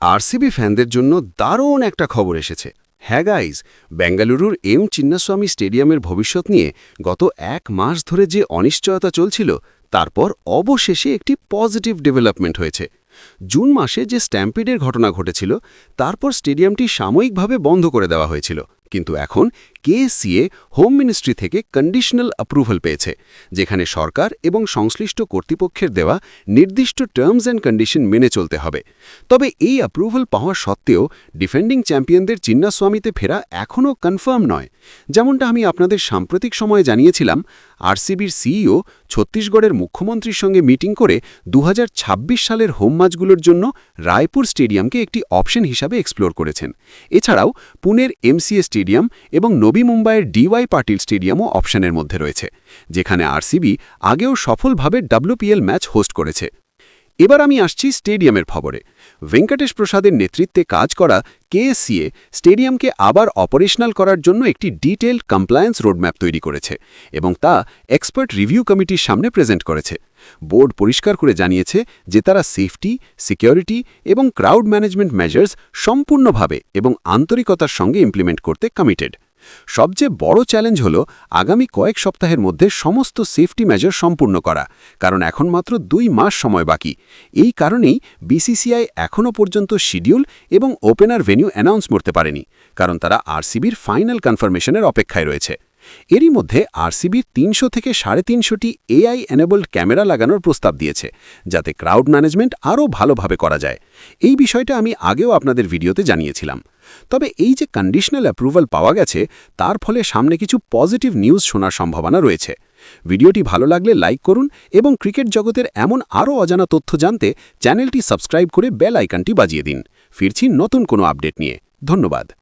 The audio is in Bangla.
আরসিবি ফ্যানদের জন্য দারুণ একটা খবর এসেছে। হ্যাঁ গাইজ, বেঙ্গালুরুর চিন্নাস্বামী স্টেডিয়ামের ভবিষ্যৎ নিয়ে গত 1 মাস ধরে যে অনিশ্চয়তা চলছিল, তারপর অবশেষে একটি পজিটিভ ডেভেলপমেন্ট হয়েছে। জুন মাসে যে স্ট্যাম্পিডের ঘটনা ঘটেছিল, তারপর স্টেডিয়ামটি সাময়িকভাবে বন্ধ করে দেওয়া হয়েছিল, কিন্তু এখন কেএসসিএ হোম মিনিস্ট্রি থেকে কন্ডিশনাল অ্যাপ্রুভাল পেয়েছে, যেখানে সরকার এবং সংশ্লিষ্ট কর্তৃপক্ষের দেওয়া নির্দিষ্ট টার্মস অ্যান্ড কন্ডিশন মেনে চলতে হবে। তবে এই অ্যাপ্রুভাল পাওয়া সত্ত্বেও ডিফেন্ডিং চ্যাম্পিয়নদের চিন্নাস্বামীতে ফেরা এখনও কনফার্ম নয়। যেমনটা আমি আপনাদের সাম্প্রতিক সময়ে জানিয়েছিলাম, আরসিবির সিইও ছত্তিশগড়ের মুখ্যমন্ত্রীর সঙ্গে মিটিং করে 2026 সালের হোম ম্যাচগুলোর জন্য রায়পুর স্টেডিয়ামকে একটি অপশন হিসাবে এক্সপ্লোর করেছেন। এছাড়াও পুনের এমসিএ স্টেডিয়াম এবং নবী মুম্বাইয়ের ডিওয়াই পাটিল স্টেডিয়ামও অপশনের মধ্যে রয়েছে, যেখানে আরসিবি আগেও সফলভাবে WPL ম্যাচ হোস্ট করেছে। এবার আমি আসছি স্টেডিয়ামের খবরে। ভেঙ্কটেশ প্রসাদের নেতৃত্বে কাজ করা কেএসসিএ স্টেডিয়ামকে আবার অপারেশনাল করার জন্য একটি ডিটেইলড কমপ্লায়েন্স রোডম্যাপ তৈরি করেছে এবং তা এক্সপার্ট রিভিউ কমিটির সামনে প্রেজেন্ট করেছে। বোর্ড পরিষ্কার করে জানিয়েছে যে তারা সেফটি, সিকিউরিটি এবং ক্রাউড ম্যানেজমেন্ট মেজার্স সম্পূর্ণভাবে এবং আন্তরিকতার সঙ্গে ইমপ্লিমেন্ট করতে কমিটেড। সবচেয়ে বড় চ্যালেঞ্জ হল আগামী কয়েক সপ্তাহের মধ্যে সমস্ত সেফটি মেজার সম্পূর্ণ করা, কারণ এখন মাত্র 2 মাস সময় বাকি। এই কারণেই বিসিসিআই এখনও পর্যন্ত শিডিউল এবং ওপেনার ভেন্যু অ্যানাউন্স করতে পারেনি, কারণ তারা আরসিবির ফাইনাল কনফার্মেশনের অপেক্ষায় রয়েছে। এরই মধ্যে আরসিবির 300 থেকে 350টি এআই এনেবলড ক্যামেরা লাগানোর প্রস্তাব দিয়েছে, যাতে ক্রাউড ম্যানেজমেন্ট আরও ভালোভাবে করা যায়। এই বিষয়টা আমি আগেও আপনাদের ভিডিওতে জানিয়েছিলাম। তবে এই যে কন্ডিশনাল অ্যাপ্রুভাল পাওয়া গেছে, তার ফলে সামনে কিছু পজিটিভ নিউজ শোনার সম্ভাবনা রয়েছে। ভিডিওটি ভালো লাগলে লাইক করুন এবং ক্রিকেট জগতের এমন আরও অজানা তথ্য জানতে চ্যানেলটি সাবস্ক্রাইব করে বেল আইকনটি বাজিয়ে দিন। ফিরছি নতুন কোনো আপডেট নিয়ে। ধন্যবাদ।